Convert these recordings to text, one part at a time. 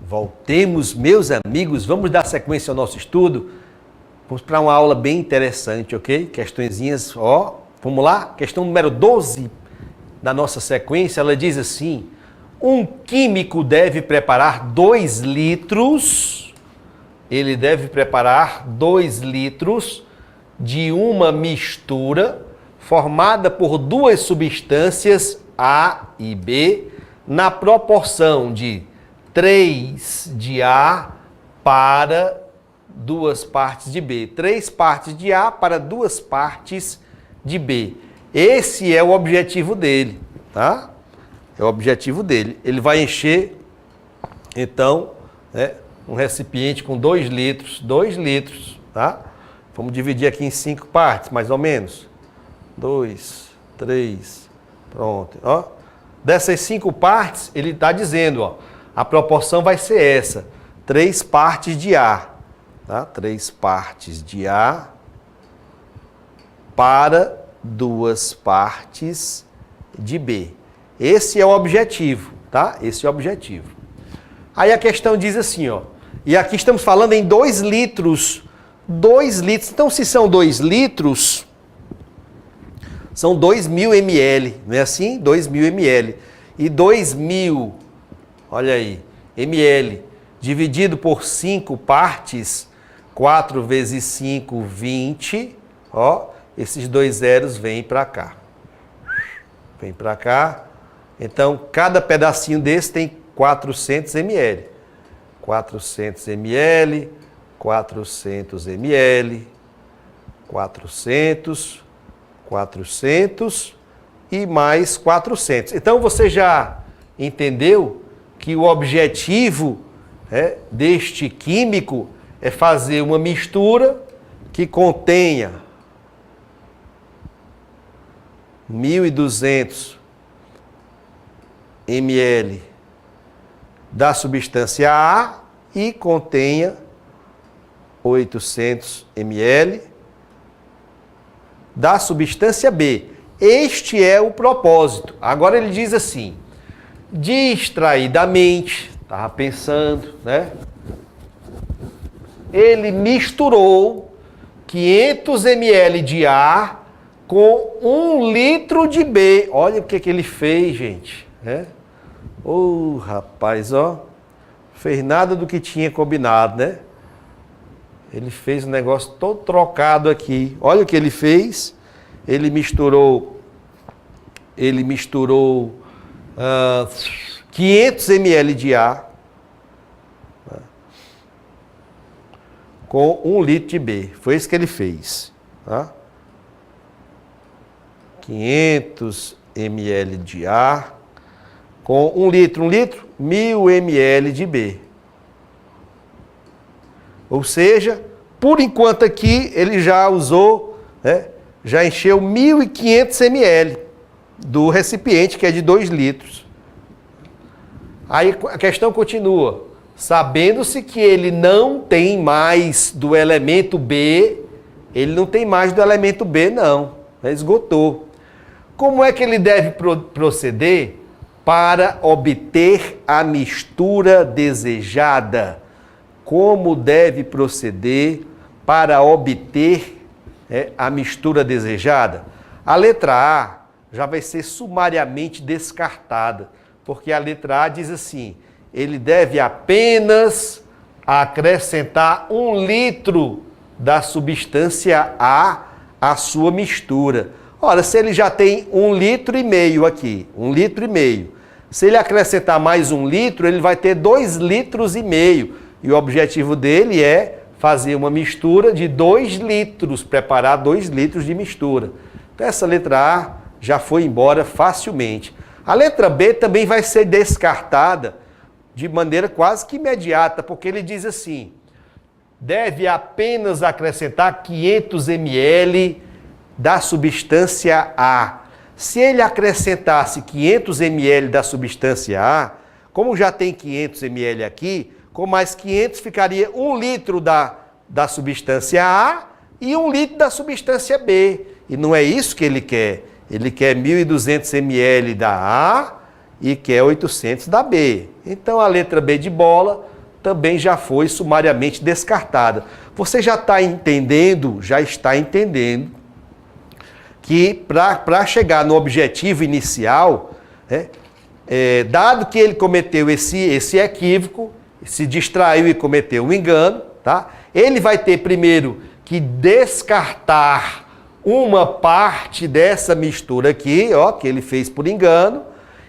Voltemos, meus amigos, vamos dar sequência ao nosso estudo. Vamos para uma aula bem interessante, ok? Questõezinhas, ó, vamos lá? Questão número 12 da nossa sequência, ela diz assim: um químico deve preparar 2 litros, ele deve preparar 2 litros de uma mistura formada por 2 substâncias A e B na proporção de 3 de A para 2 partes de B. 3 partes de A para 2 partes de B. Esse é o objetivo dele, tá? É o objetivo dele. Ele vai encher, então, um recipiente com 2 litros, tá? Vamos dividir aqui em 5 partes, mais ou menos. 2, 3, pronto, ó. Dessas 5 partes, ele está dizendo, ó, a proporção vai ser essa, 3 partes de A, tá? 3 partes de A para 2 partes de B. Esse é o objetivo, tá? Esse é o objetivo. Aí a questão diz assim, ó, e aqui estamos falando em 2 litros, 2 litros, então se são 2 litros, são 2.000 ml, não é assim? 2.000 ml. E 2.000, olha aí, ml, dividido por 5 partes, 4 vezes 5, 20, ó, esses 2 zeros vêm para cá. Vem para cá. Então, cada pedacinho desse tem 400 ml. 400 ml, 400 ml, 400, 400 e mais 400. Então, você já entendeu que o objetivo deste químico é fazer uma mistura que contenha 1.200 ml da substância A e contenha 800 ml da substância B. Este é o propósito. Agora ele diz assim, distraidamente, estava pensando, né? Ele misturou 500 ml de A com 1 litro de B. Olha o que ele fez, gente. Rapaz, ó. Fez nada do que tinha combinado, né? Ele fez um negócio todo trocado aqui. Olha o que ele fez. Ele misturou 500 ml de A com 1 litro de B. Foi isso que ele fez. Tá? 500 ml de A com 1 litro. 1.000 ml de B. Ou seja, por enquanto aqui ele já usou, já encheu 1.500 ml do recipiente, que é de 2 litros. Aí a questão continua. Sabendo-se que ele não tem mais do elemento B, ele não tem mais do elemento B, não. Esgotou. Como é que ele deve proceder para obter a mistura desejada? Como deve proceder para obter a mistura desejada? A letra A já vai ser sumariamente descartada, porque a letra A diz assim, ele deve apenas acrescentar 1 litro da substância A à sua mistura. Ora, se ele já tem 1,5 litro aqui, 1,5 litro, se ele acrescentar mais 1 litro, ele vai ter 2,5 litros. E o objetivo dele é fazer uma mistura de 2 litros, preparar 2 litros de mistura. Então essa letra A já foi embora facilmente. A letra B também vai ser descartada de maneira quase que imediata, porque ele diz assim, deve apenas acrescentar 500 ml da substância A. Se ele acrescentasse 500 ml da substância A, como já tem 500 ml aqui, com mais 500 ficaria 1 litro da substância A e 1 litro da substância B. E não é isso que ele quer. Ele quer 1.200 ml da A e quer 800 da B. Então a letra B de bola também já foi sumariamente descartada. Você já está entendendo que para chegar no objetivo inicial, dado que ele cometeu esse equívoco, se distraiu e cometeu um engano, tá? Ele vai ter primeiro que descartar uma parte dessa mistura aqui, ó, que ele fez por engano,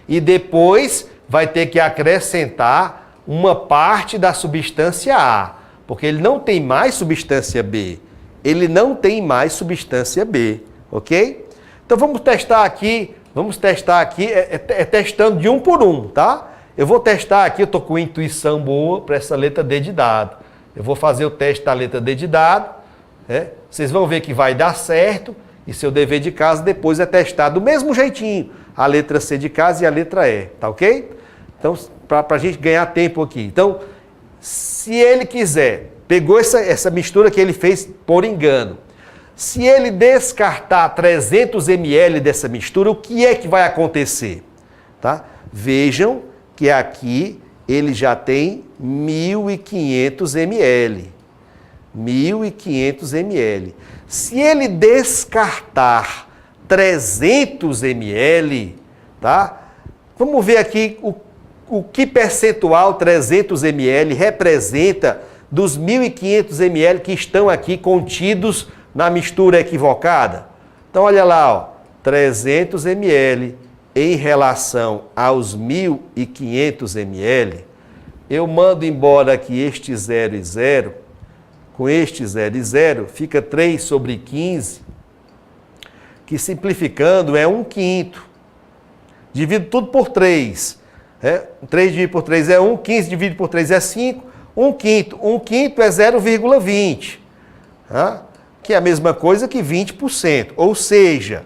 e depois vai ter que acrescentar uma parte da substância A, porque ele não tem mais substância B. Ele não tem mais substância B, ok? Então vamos testar aqui, testando de um por um, tá? Eu vou testar aqui, eu estou com intuição boa para essa letra D de dado. Eu vou fazer o teste da letra D de dado, vocês vão ver que vai dar certo, e seu dever de casa depois é testar do mesmo jeitinho a letra C de casa e a letra E, tá ok? Então, para a gente ganhar tempo aqui. Então, se ele quiser, pegou essa mistura que ele fez por engano, se ele descartar 300 ml dessa mistura, o que é que vai acontecer? Tá? Vejam que aqui ele já tem 1.500 ml. 1.500 ml. Se ele descartar 300 ml, tá? Vamos ver aqui o que percentual 300 ml representa dos 1.500 ml que estão aqui contidos na mistura equivocada. Então, olha lá, ó, 300 ml em relação aos 1.500 ml, eu mando embora aqui este 0 e 0, com este 0 e 0, fica 3 sobre 15, que simplificando é 1/5. Divido tudo por 3. 3 dividido por 3 é 1, 15 dividido por 3 é 5, 1/5. 1/5 é 0,20. Tá? Que é a mesma coisa que 20%. Ou seja,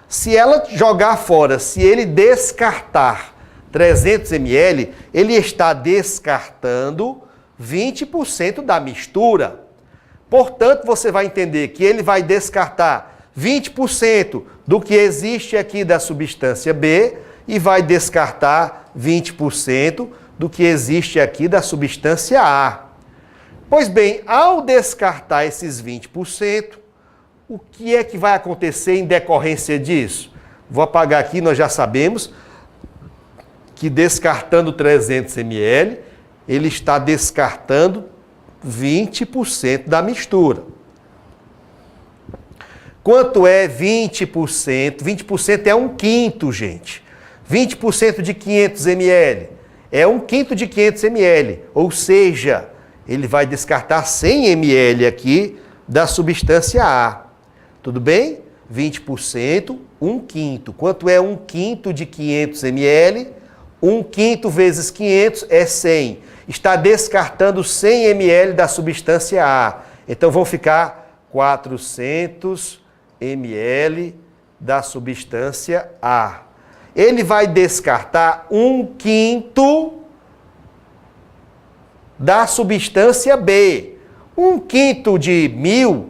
se ela jogar fora, se ele descartar 300 ml, ele está descartando 20% da mistura. Portanto, você vai entender que ele vai descartar 20% do que existe aqui da substância B e vai descartar 20% do que existe aqui da substância A. Pois bem, ao descartar esses 20%, o que é que vai acontecer em decorrência disso? Vou apagar aqui, nós já sabemos que descartando 300 ml, ele está descartando 20% da mistura. Quanto é 20%? 20% é 1/5, gente. 20% de 500 ml é 1/5 de 500 ml, ou seja, ele vai descartar 100 ml aqui da substância A. Tudo bem? 20%, 1/5. Quanto é 1/5 de 500 ml? 1/5 vezes 500 é 100. Está descartando 100 ml da substância A. Então vão ficar 400 ml da substância A. Ele vai descartar 1/5 da substância B. 1/5 de 1.000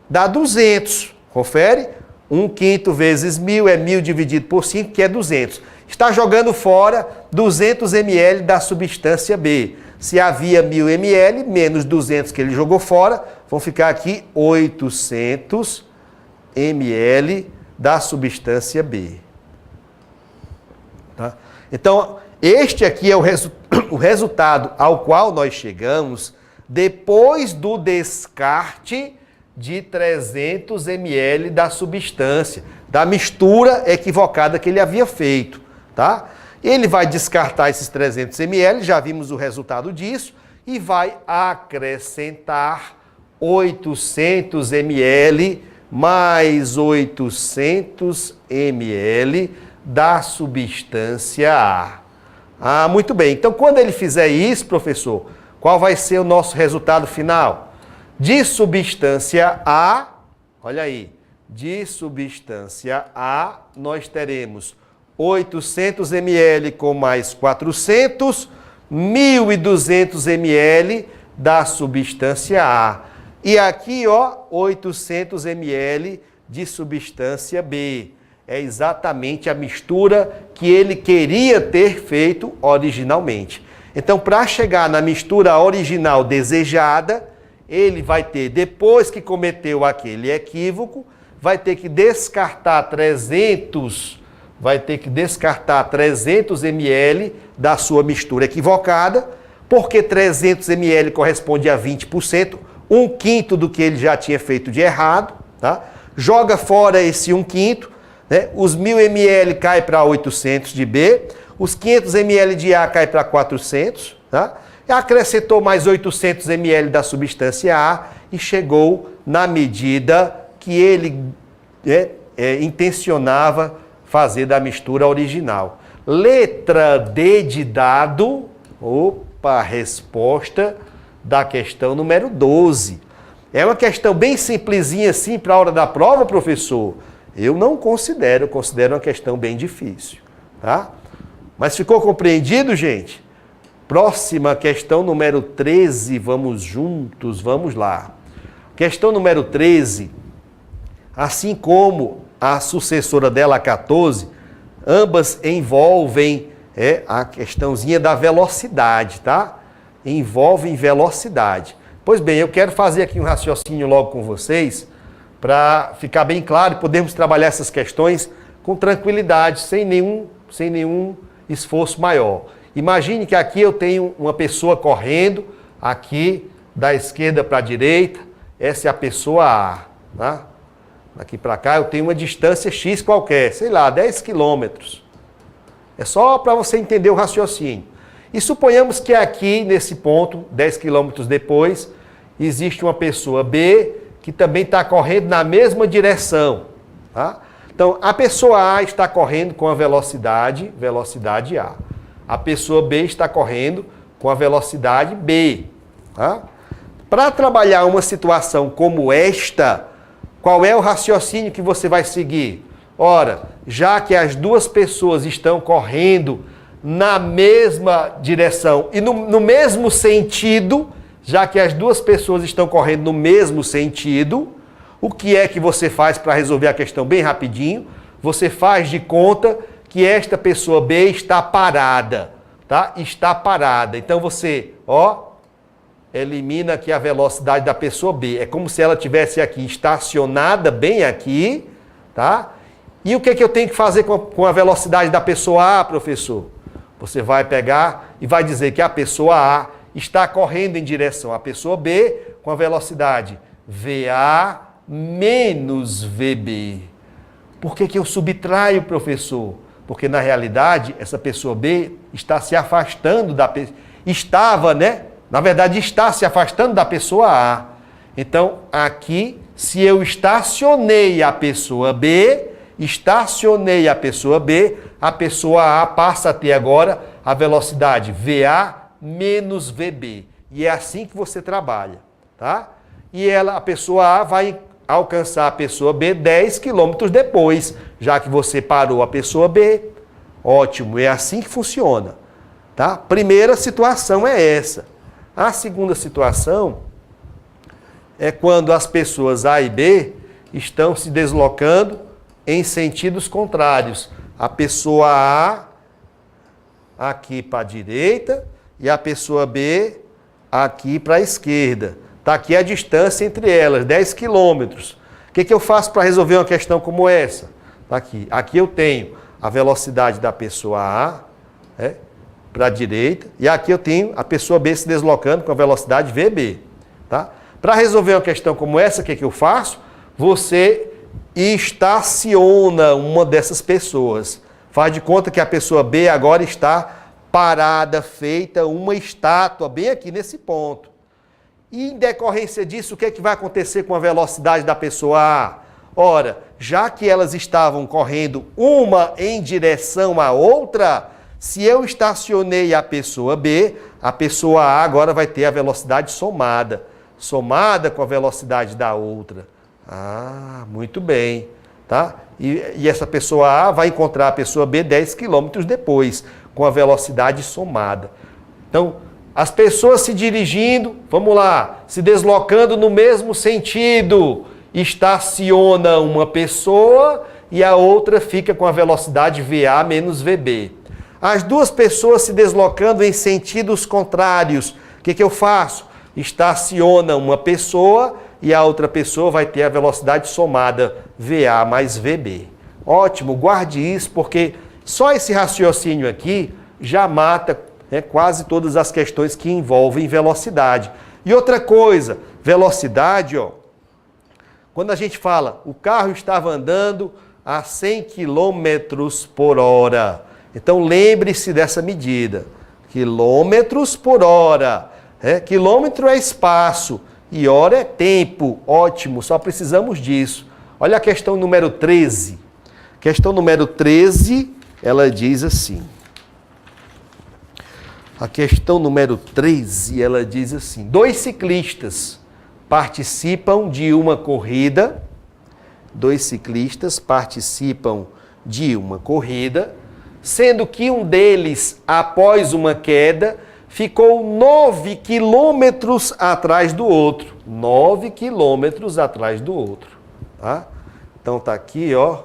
dá 200. Confere? 1/5 vezes 1.000 é 1.000 dividido por 5, que é 200. Está jogando fora 200 ml da substância B. Se havia 1.000 ml, menos 200 que ele jogou fora, vão ficar aqui 800 ml da substância B. Tá? Então, este aqui é o resultado ao qual nós chegamos depois do descarte de 300 ml da substância, da mistura equivocada que ele havia feito. Tá? Ele vai descartar esses 300 ml, já vimos o resultado disso, e vai acrescentar 800 ml mais 800 ml da substância A. Ah, muito bem. Então, quando ele fizer isso, professor, qual vai ser o nosso resultado final? De substância A, olha aí, de substância A, nós teremos 800 ml com mais 400, 1.200 ml da substância A. E aqui, ó, 800 ml de substância B. É exatamente a mistura que ele queria ter feito originalmente. Então, para chegar na mistura original desejada, ele vai ter, depois que cometeu aquele equívoco, vai ter que descartar 300 ml da sua mistura equivocada, porque 300 ml corresponde a 20%, 1/5 do que ele já tinha feito de errado, tá? Joga fora esse 1/5, né? Os 1000 ml cai para 800 de B, os 500 ml de A cai para 400, tá? E acrescentou mais 800 ml da substância A e chegou na medida que ele intencionava fazer da mistura original. Letra D de dado, resposta da questão número 12. É uma questão bem simplesinha assim para a hora da prova, professor? Eu não considero, eu considero uma questão bem difícil, tá? Mas ficou compreendido, gente? Próxima questão número 13, vamos juntos, vamos lá. Questão número 13, assim como a sucessora dela, a 14, ambas envolvem a questãozinha da velocidade, tá? Envolvem velocidade. Pois bem, eu quero fazer aqui um raciocínio logo com vocês, para ficar bem claro e podermos trabalhar essas questões com tranquilidade, sem nenhum esforço maior. Imagine que aqui eu tenho uma pessoa correndo, aqui da esquerda para a direita, essa é a pessoa A, tá? Daqui para cá eu tenho uma distância X qualquer, sei lá, 10 quilômetros. É só para você entender o raciocínio. E suponhamos que aqui, nesse ponto, 10 quilômetros depois, existe uma pessoa B que também está correndo na mesma direção, tá? Então, a pessoa A está correndo com a velocidade A. A pessoa B está correndo com a velocidade B, tá? Para trabalhar uma situação como esta, qual é o raciocínio que você vai seguir? Ora, já que as duas pessoas estão correndo na mesma direção e no mesmo sentido, já que as duas pessoas estão correndo no mesmo sentido, o que é que você faz para resolver a questão bem rapidinho? Você faz de conta que esta pessoa B está parada, tá? Está parada. Então você, elimina aqui a velocidade da pessoa B. É como se ela estivesse aqui estacionada bem aqui, tá? E o que é que eu tenho que fazer com a velocidade da pessoa A, professor? Você vai pegar e vai dizer que a pessoa A está correndo em direção à pessoa B com a velocidade VA menos VB. Por que eu subtraio, professor? Porque na realidade essa pessoa B está se afastando da pessoa. Estava, né? Na verdade está se afastando da pessoa A. Então aqui, se eu estacionei a pessoa B, a pessoa A passa a ter agora a velocidade VA menos VB. E é assim que você trabalha, tá? E a pessoa A vai alcançar a pessoa B 10 quilômetros depois, já que você parou a pessoa B. Ótimo, é assim que funciona, tá? Primeira situação é essa. A segunda situação é quando as pessoas A e B estão se deslocando em sentidos contrários. A pessoa A aqui para a direita e a pessoa B aqui para a esquerda. Está aqui a distância entre elas, 10 quilômetros. O que eu faço para resolver uma questão como essa? Está aqui. Aqui eu tenho a velocidade da pessoa A para a direita e aqui eu tenho a pessoa B se deslocando com a velocidade VB. Tá? Para resolver uma questão como essa, o que eu faço? Você estaciona uma dessas pessoas. Faz de conta que a pessoa B agora está parada, feita uma estátua, bem aqui nesse ponto. E em decorrência disso, o que é que vai acontecer com a velocidade da pessoa A? Ora, já que elas estavam correndo uma em direção à outra, se eu estacionei a pessoa B, a pessoa A agora vai ter a velocidade somada com a velocidade da outra. Ah, muito bem, tá? E essa pessoa A vai encontrar a pessoa B 10 quilômetros depois, com a velocidade somada. Então, as pessoas se dirigindo, vamos lá, se deslocando no mesmo sentido, estaciona uma pessoa e a outra fica com a velocidade VA menos VB. As duas pessoas se deslocando em sentidos contrários. O que eu faço? Estaciona uma pessoa e a outra pessoa vai ter a velocidade somada VA mais VB. Ótimo, guarde isso, porque só esse raciocínio aqui já mata quase todas as questões que envolvem velocidade. E outra coisa, velocidade, ó, quando a gente fala, o carro estava andando a 100 km por hora. Então lembre-se dessa medida. Quilômetros por hora. Quilômetro é espaço e hora é tempo. Ótimo, só precisamos disso. Olha a questão número 13. Questão número 13, ela diz assim. A questão número 13, ela diz assim. 2 ciclistas participam de uma corrida. 2 ciclistas participam de uma corrida, sendo que um deles, após uma queda, ficou 9 quilômetros atrás do outro. 9 quilômetros atrás do outro. Tá? Então tá aqui, ó.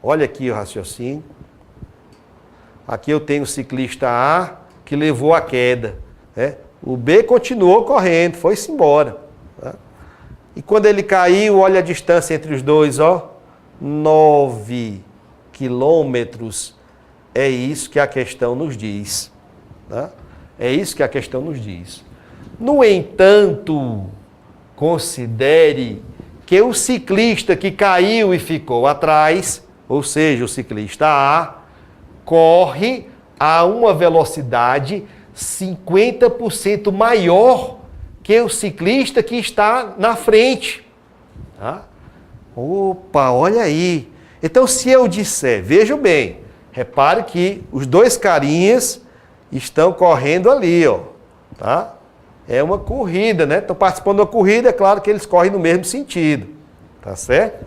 Olha aqui o raciocínio. Aqui eu tenho o ciclista A que levou a queda. O B continuou correndo, foi-se embora. Tá? E quando ele caiu, olha a distância entre os dois, ó. 9 quilômetros. É isso que a questão nos diz. Tá? É isso que a questão nos diz. No entanto, considere que o ciclista que caiu e ficou atrás, ou seja, o ciclista A, corre a uma velocidade 50% maior que o ciclista que está na frente. Tá? Opa, olha aí. Então, se eu disser, vejam bem, repare que os 2 carinhas estão correndo ali, ó. Tá? É uma corrida, né? Estão participando de uma corrida, é claro que eles correm no mesmo sentido. Tá certo?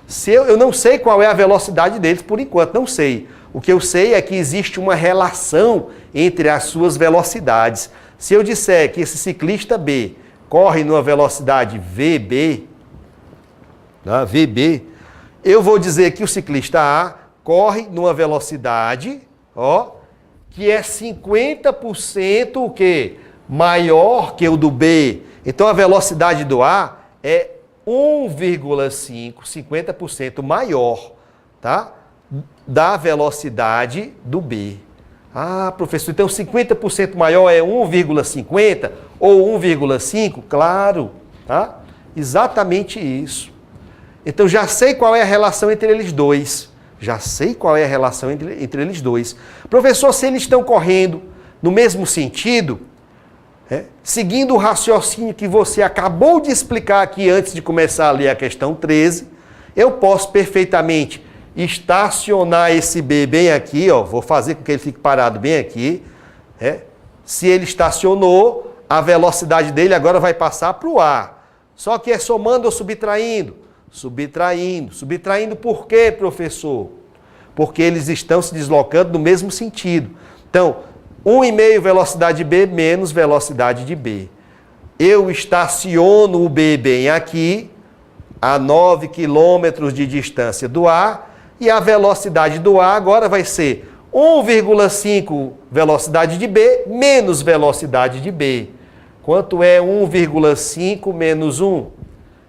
Se eu não sei qual é a velocidade deles por enquanto, não sei. O que eu sei é que existe uma relação entre as suas velocidades. Se eu disser que esse ciclista B corre numa velocidade VB, tá? VB, eu vou dizer que o ciclista A corre numa velocidade, ó, que é 50% o quê? Maior que o do B. Então a velocidade do A é 1,5, 50% maior, tá? Da velocidade do B. Ah, professor, então 50% maior é 1,50 ou 1,5? Claro, tá? Exatamente isso. Então já sei qual é a relação entre eles dois. Já sei qual é a relação entre eles dois. Professor, se eles estão correndo no mesmo sentido, seguindo o raciocínio que você acabou de explicar aqui antes de começar a ler a questão 13, eu posso perfeitamente estacionar esse B bem aqui, ó, vou fazer com que ele fique parado bem aqui. Se ele estacionou, a velocidade dele agora vai passar para o A. Só que é somando ou subtraindo? Subtraindo. Subtraindo por quê, professor? Porque eles estão se deslocando no mesmo sentido. Então, 1,5 velocidade B menos velocidade de B. Eu estaciono o B bem aqui, a 9 km de distância do A, e a velocidade do A agora vai ser 1,5 velocidade de B menos velocidade de B. Quanto é 1,5 menos 1?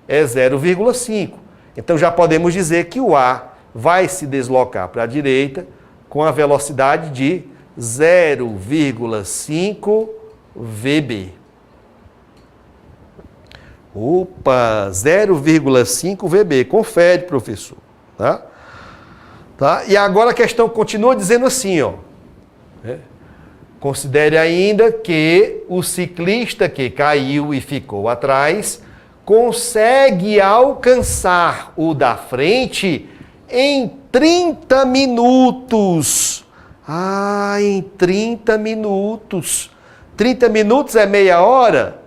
É 0,5. Então já podemos dizer que o A vai se deslocar para a direita com a velocidade de 0,5 VB. Opa, 0,5 VB. Confere, professor. Tá? E agora a questão continua dizendo assim, ó. Considere ainda que o ciclista que caiu e ficou atrás consegue alcançar o da frente em 30 minutos. Em 30 minutos. 30 minutos é meia hora?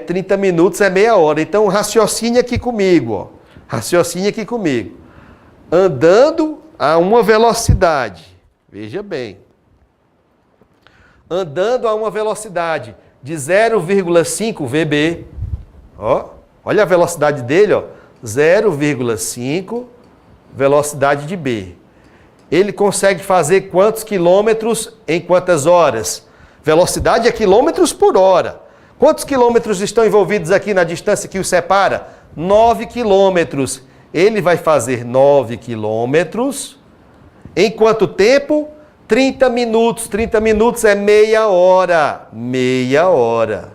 30 minutos é meia hora. Então raciocine aqui comigo, ó. Raciocine aqui comigo. Andando a uma velocidade, veja bem, andando a uma velocidade de 0,5 VB, ó, olha a velocidade dele, ó, 0,5 velocidade de B. ele consegue fazer quantos quilômetros em quantas horas? Velocidade é quilômetros por hora. Quantos quilômetros estão envolvidos aqui na distância que os separa? 9 quilômetros. Ele vai fazer 9 quilômetros em quanto tempo? 30 minutos. 30 minutos é meia hora. Meia hora.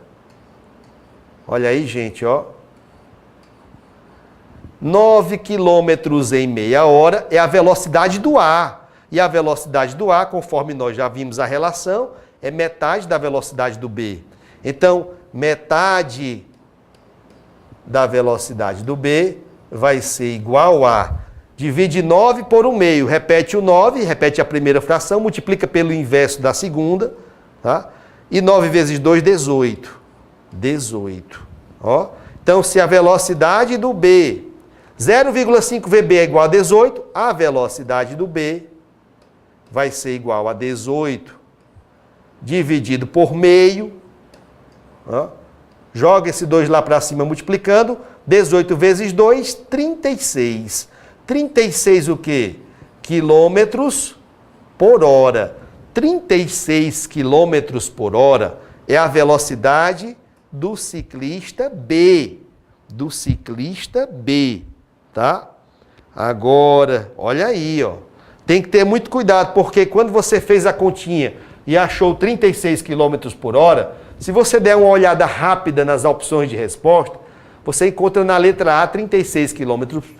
Olha aí, gente, ó. 9 quilômetros em meia hora é a velocidade do ar. E a velocidade do ar, conforme nós já vimos a relação, é metade da velocidade do B. Então, metade da velocidade do B vai ser igual a... Divide 9 por 1 meio. Repete o 9, repete a primeira fração, multiplica pelo inverso da segunda. Tá? E 9 vezes 2, 18. 18. Ó. Então, se a velocidade do B, 0,5 VB é igual a 18, a velocidade do B vai ser igual a 18 dividido por meio. Ó. Joga esse 2 lá para cima multiplicando. 18 vezes 2, 36. 36 o quê? Quilômetros por hora. 36 quilômetros por hora é a velocidade do ciclista B. Do ciclista B, tá? Agora, olha aí, ó. Tem que ter muito cuidado, porque quando você fez a continha e achou 36 quilômetros por hora, se você der uma olhada rápida nas opções de resposta, você encontra na letra A 36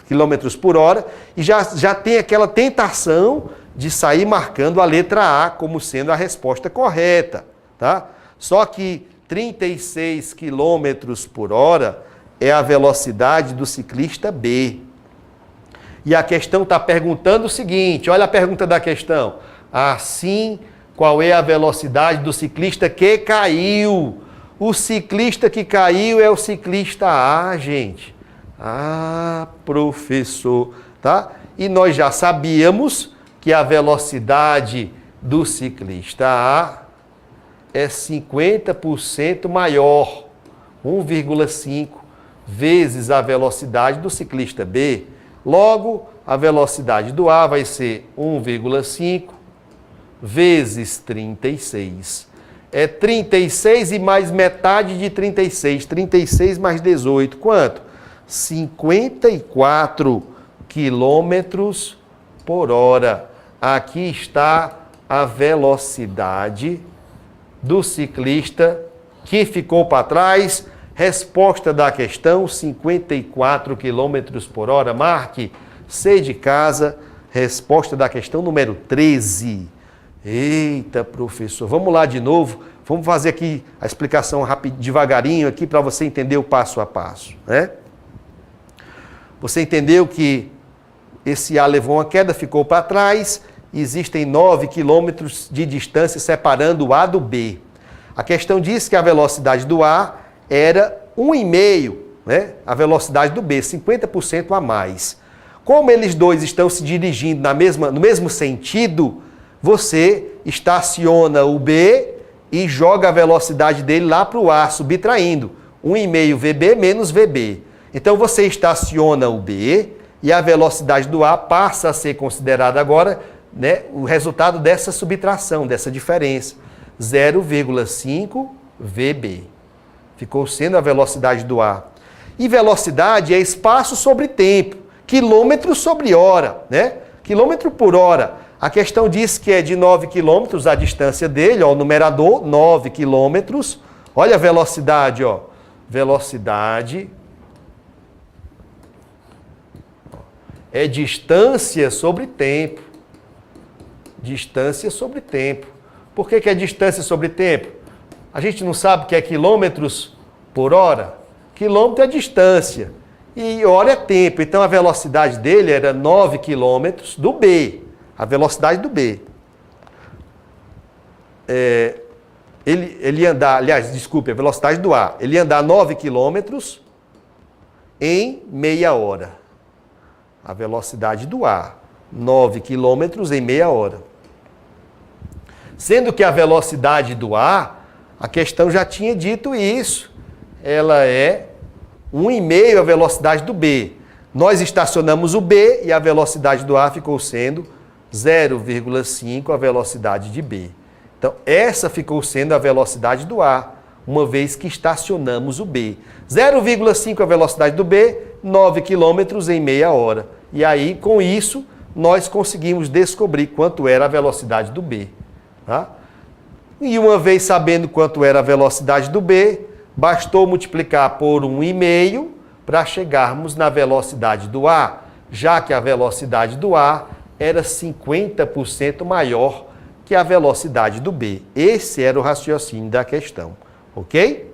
quilômetros por hora e já tem aquela tentação de sair marcando a letra A como sendo a resposta correta, tá? Só que 36 quilômetros por hora é a velocidade do ciclista B. E a questão está perguntando o seguinte, olha a pergunta da questão. Assim, qual é a velocidade do ciclista que caiu? O ciclista que caiu é o ciclista A, gente. Ah, professor, tá? E nós já sabíamos que a velocidade do ciclista A é 50% maior, 1,5 vezes a velocidade do ciclista B. Logo, a velocidade do A vai ser 1,5 vezes 36. É 36 e mais metade de 36. 36 mais 18, quanto? 54 quilômetros por hora. Aqui está a velocidade do ciclista que ficou para trás. Resposta da questão, 54 quilômetros por hora. Marque C de casa. Resposta da questão número 13. Eita, professor, vamos lá de novo, vamos fazer aqui a explicação devagarinho aqui para você entender o passo a passo, né? Você entendeu que esse A levou uma queda, ficou para trás, existem 9 quilômetros de distância separando o A do B. A questão diz que a velocidade do A era 1,5, né? A velocidade do B, 50% a mais. Como eles dois estão se dirigindo no mesmo sentido, você estaciona o B e joga a velocidade dele lá para o A, subtraindo 1,5 VB menos VB. Então você estaciona o B e a velocidade do A passa a ser considerada agora, né, o resultado dessa subtração, dessa diferença, 0,5 VB. Ficou sendo a velocidade do A. E velocidade é espaço sobre tempo, quilômetro sobre hora, né? Quilômetro por hora. A questão diz que é de 9 quilômetros a distância dele, ó, o numerador, 9 quilômetros. Olha a velocidade, ó. Velocidade é distância sobre tempo. Distância sobre tempo. Por que é distância sobre tempo? A gente não sabe o que é quilômetros por hora? Quilômetro é distância e hora é tempo. Então a velocidade dele era 9 quilômetros do B. A velocidade do B. Ele ia andar, aliás, desculpe, a velocidade do A. Ele ia andar 9 quilômetros em meia hora. A velocidade do A. 9 quilômetros em meia hora. Sendo que a velocidade do A, a questão já tinha dito isso. Ela é 1,5 a velocidade do B. Nós estacionamos o B e a velocidade do A ficou sendo 0,5 a velocidade de B. Então, essa ficou sendo a velocidade do A, uma vez que estacionamos o B. 0,5 a velocidade do B, 9 km em meia hora. E aí, com isso, nós conseguimos descobrir quanto era a velocidade do B. Tá? E uma vez sabendo quanto era a velocidade do B, bastou multiplicar por 1,5 para chegarmos na velocidade do A, já que a velocidade do A era 50% maior que a velocidade do B. Esse era o raciocínio da questão, ok?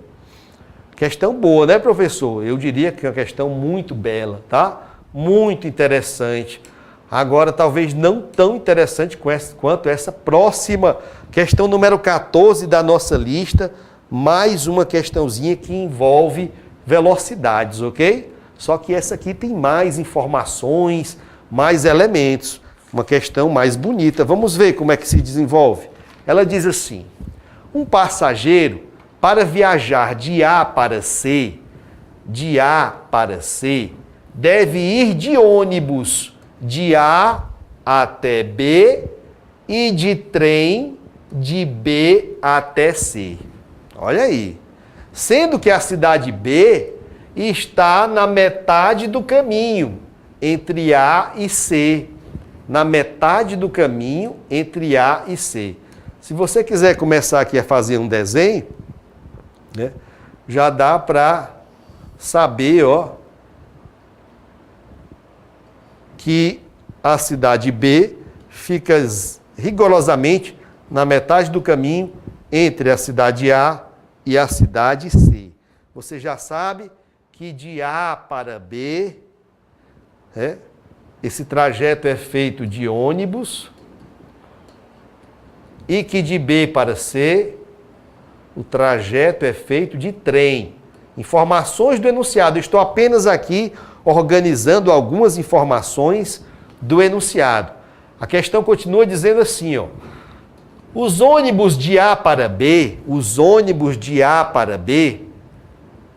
Questão boa, né, professor? Eu diria que é uma questão muito bela, tá? Muito interessante. Agora, talvez não tão interessante quanto essa próxima questão número 14 da nossa lista, mais uma questãozinha que envolve velocidades, ok? Só que essa aqui tem mais informações, mais elementos, uma questão mais bonita. Vamos ver como é que se desenvolve. Ela diz assim: um passageiro, para viajar de A para C, deve ir de ônibus de A até B e de trem de B até C. Olha aí. Sendo que a cidade B está na metade do caminho entre A e C. Na metade do caminho entre A e C. Se você quiser começar aqui a fazer um desenho, né, já dá para saber, ó, que a cidade B fica rigorosamente na metade do caminho entre a cidade A e a cidade C. Você já sabe que de A para B, esse trajeto é feito de ônibus e que de B para C, o trajeto é feito de trem. Informações do enunciado. Estou apenas aqui organizando algumas informações do enunciado. A questão continua dizendo assim, ó: os ônibus de A para B,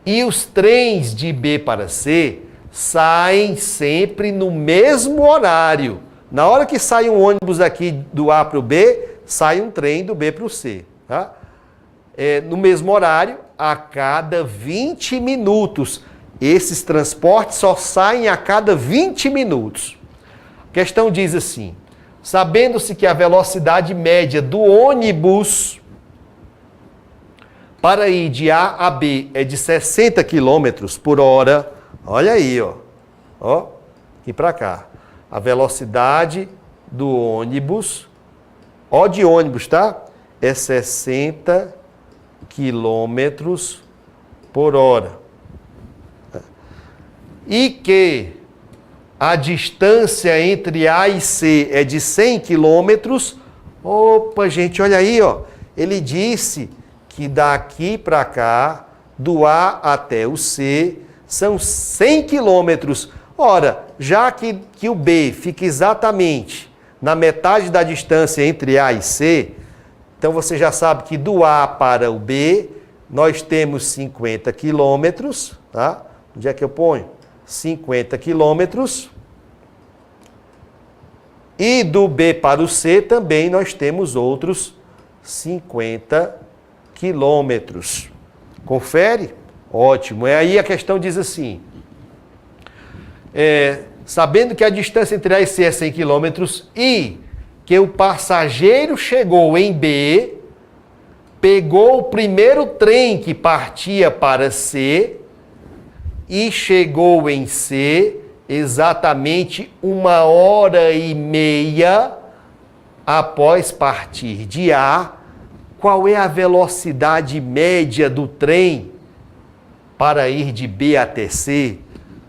e os trens de B para C saem sempre no mesmo horário. Na hora que sai um ônibus aqui do A para o B, sai um trem do B para o C. Tá? No mesmo horário, a cada 20 minutos. Esses transportes só saem a cada 20 minutos. A questão diz assim: sabendo-se que a velocidade média do ônibus para ir de A a B é de 60 km por hora, olha aí, ó, aqui para cá. A velocidade do ônibus, ó de ônibus, tá? É 60 km por hora. E que a distância entre A e C é de 100 km. Opa, gente, olha aí, ó. Ele disse que daqui para cá, do A até o C, são 100 km. Ora, já que o B fica exatamente na metade da distância entre A e C, então você já sabe que do A para o B, nós temos 50 km, tá? Onde é que eu ponho? 50 km. E do B para o C também nós temos outros 50 quilômetros. Confere? Ótimo. Aí a questão diz assim: sabendo que a distância entre A e C é 100 quilômetros e que o passageiro chegou em B, pegou o primeiro trem que partia para C e chegou em C exatamente 1h30 após partir de A, qual é a velocidade média do trem para ir de B até C?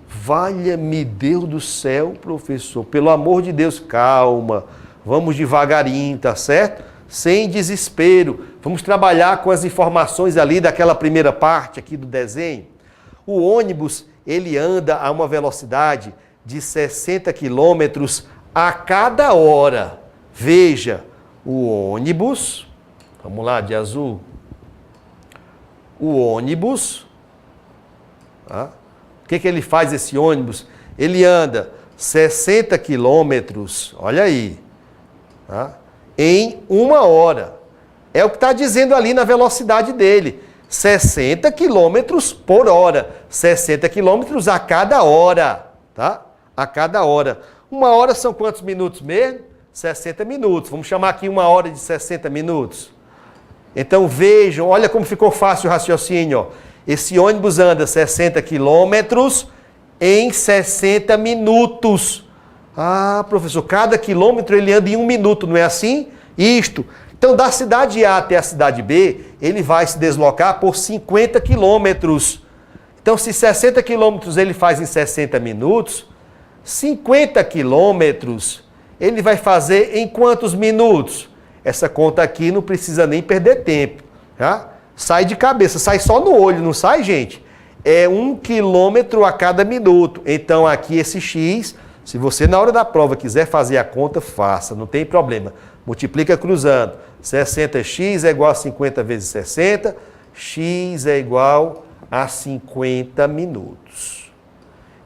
Valha-me Deus do céu, professor, pelo amor de Deus, calma, vamos devagarinho, tá certo? Sem desespero, vamos trabalhar com as informações ali daquela primeira parte aqui do desenho. O ônibus, ele anda a uma velocidade de 60 km a cada hora. Veja, o ônibus, vamos lá, de azul. O ônibus, tá? O que ele faz, esse ônibus? Ele anda 60 km, olha aí, tá? Em 1 hora. É o que está dizendo ali na velocidade dele. 60 km por hora. 60 km a cada hora. Tá? A cada hora. 1 hora são quantos minutos mesmo? 60 minutos. Vamos chamar aqui 1 hora de 60 minutos. Então vejam, olha como ficou fácil o raciocínio. Ó. Esse ônibus anda 60 quilômetros em 60 minutos. Ah, professor, cada quilômetro ele anda em 1 minuto, não é assim? Isto. Então, da cidade A até a cidade B, ele vai se deslocar por 50 quilômetros. Então, se 60 quilômetros ele faz em 60 minutos, 50 quilômetros ele vai fazer em quantos minutos? Essa conta aqui não precisa nem perder tempo. Tá? Sai de cabeça, sai só no olho, não sai, gente? É 1 quilômetro a cada minuto. Então, aqui esse X, se você na hora da prova quiser fazer a conta, faça, não tem problema. Multiplica cruzando. 60x é igual a 50 vezes 60. X é igual a 50 minutos.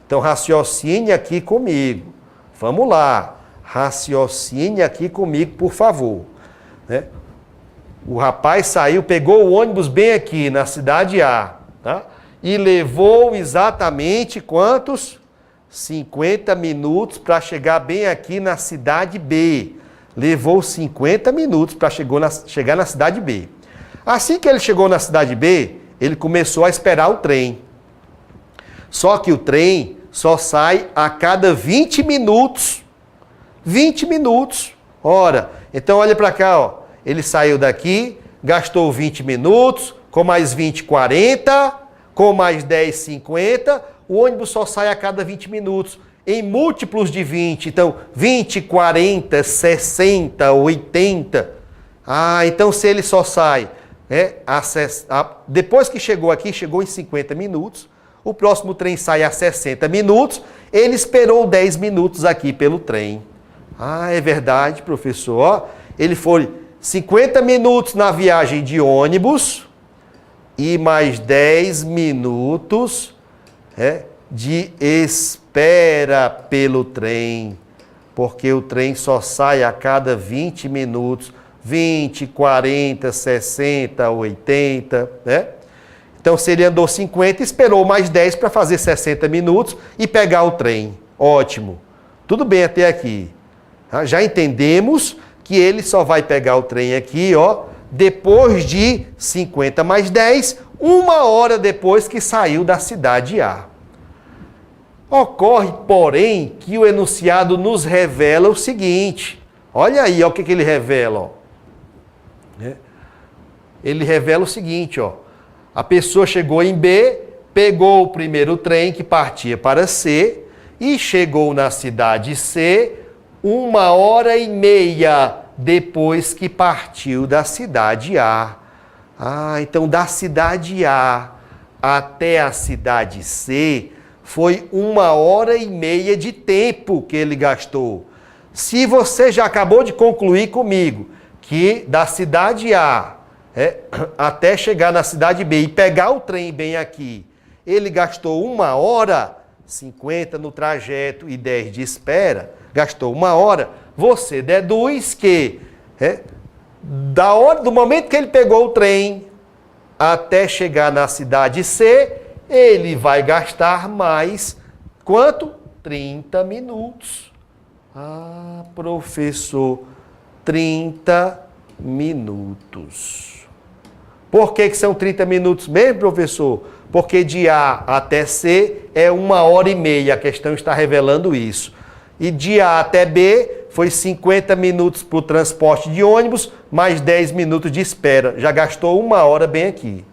Então, raciocine aqui comigo. Vamos lá. Raciocine aqui comigo, por favor. Né? O rapaz saiu, pegou o ônibus bem aqui, na cidade A. Tá? E levou exatamente quantos? 50 minutos para chegar bem aqui na cidade B. Levou 50 minutos para chegar na cidade B. Assim que ele chegou na cidade B, ele começou a esperar o trem. Só que o trem só sai a cada 20 minutos. 20 minutos. Ora, então olha para cá, ó. Ele saiu daqui, gastou 20 minutos, com mais 20, 40, com mais 10, 50. O ônibus só sai a cada 20 minutos. Em múltiplos de 20, então 20, 40, 60, 80. Ah, então se ele só sai, depois que chegou aqui, chegou em 50 minutos, o próximo trem sai a 60 minutos, ele esperou 10 minutos aqui pelo trem. Ah, é verdade, professor. Ó, ele foi 50 minutos na viagem de ônibus e mais 10 minutos de espera pelo trem, porque o trem só sai a cada 20 minutos, 20, 40, 60, 80, né? Então, se ele andou 50, esperou mais 10 para fazer 60 minutos e pegar o trem. Ótimo. Tudo bem até aqui. Já entendemos que ele só vai pegar o trem aqui, ó, depois de 50 mais 10, 1 hora depois que saiu da cidade A. Ocorre, porém, que o enunciado nos revela o seguinte. Olha aí, ó, o que ele revela. Ó. Ele revela o seguinte, ó. A pessoa chegou em B, pegou o primeiro trem que partia para C e chegou na cidade C 1 hora e meia depois que partiu da cidade A. Ah, então da cidade A até a cidade C foi 1 hora e meia de tempo que ele gastou. Se você já acabou de concluir comigo que da cidade A até chegar na cidade B e pegar o trem bem aqui, ele gastou 1 hora, 50 no trajeto e 10 de espera, gastou 1 hora, você deduz que do momento que ele pegou o trem até chegar na cidade C, ele vai gastar mais quanto? 30 minutos. Ah, professor, 30 minutos. Por que são 30 minutos mesmo, professor? Porque de A até C é 1 hora e meia, a questão está revelando isso. E de A até B foi 50 minutos para o transporte de ônibus, mais 10 minutos de espera. Já gastou 1 hora bem aqui.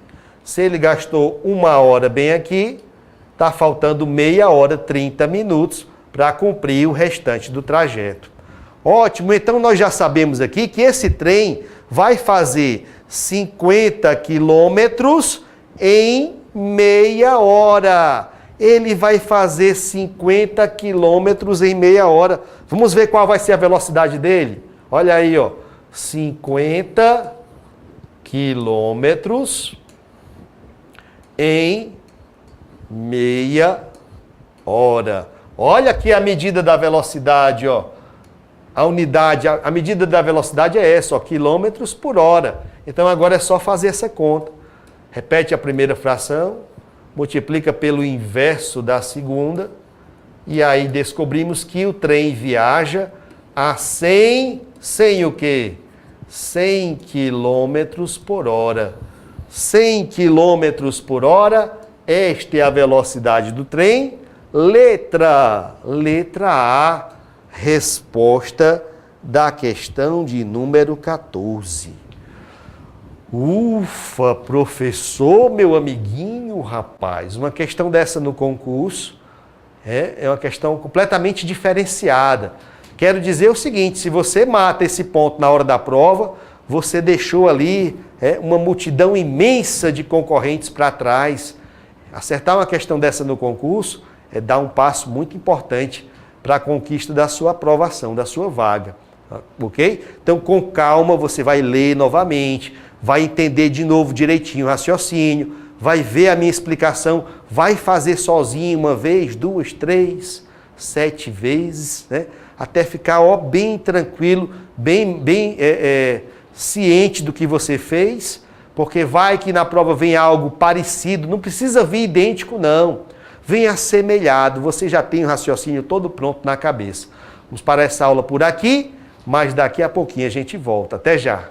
Se ele gastou 1 hora bem aqui, está faltando meia hora, 30 minutos, para cumprir o restante do trajeto. Ótimo, então nós já sabemos aqui que esse trem vai fazer 50 quilômetros em meia hora. Ele vai fazer 50 quilômetros em meia hora. Vamos ver qual vai ser a velocidade dele? Olha aí, ó. 50 quilômetros em meia hora. Olha aqui a medida da velocidade, ó. A unidade, a medida da velocidade é essa, ó, quilômetros por hora. Então agora é só fazer essa conta. Repete a primeira fração, multiplica pelo inverso da segunda, e aí descobrimos que o trem viaja a 100 o quê? 100 quilômetros por hora. 100 quilômetros por hora, esta é a velocidade do trem. Letra A, resposta da questão de número 14. Ufa, professor, meu amiguinho, rapaz, uma questão dessa no concurso é uma questão completamente diferenciada. Quero dizer o seguinte, se você mata esse ponto na hora da prova, você deixou ali uma multidão imensa de concorrentes para trás. Acertar uma questão dessa no concurso é dar um passo muito importante para a conquista da sua aprovação, da sua vaga. Ok? Então, com calma, você vai ler novamente, vai entender de novo direitinho o raciocínio, vai ver a minha explicação, vai fazer sozinho uma vez, 2, 3, 7 vezes, né? Até ficar bem tranquilo, bem ciente do que você fez, porque vai que na prova vem algo parecido, não precisa vir idêntico não, vem assemelhado, você já tem o raciocínio todo pronto na cabeça. Vamos parar essa aula por aqui, mas daqui a pouquinho a gente volta. Até já!